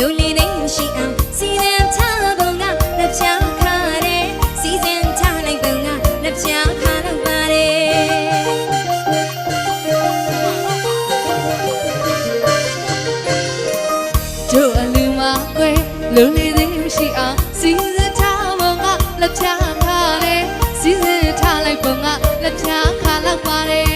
လူလေးသိရှိအောင်စီစဉ်ထားပုံကလက်ချခါတယ်စီစဉ်ထားလိုက်ပုံကလက်ချခါတော့ပါတယ်တို့အလူမကွယ်လူလေးသိရှိအောင်စီစဉ်ထားပုံကလက်ချခါတယ်စီစဉ်ထားလိုက်ပုံကလက်ချခါတော့ပါတယ်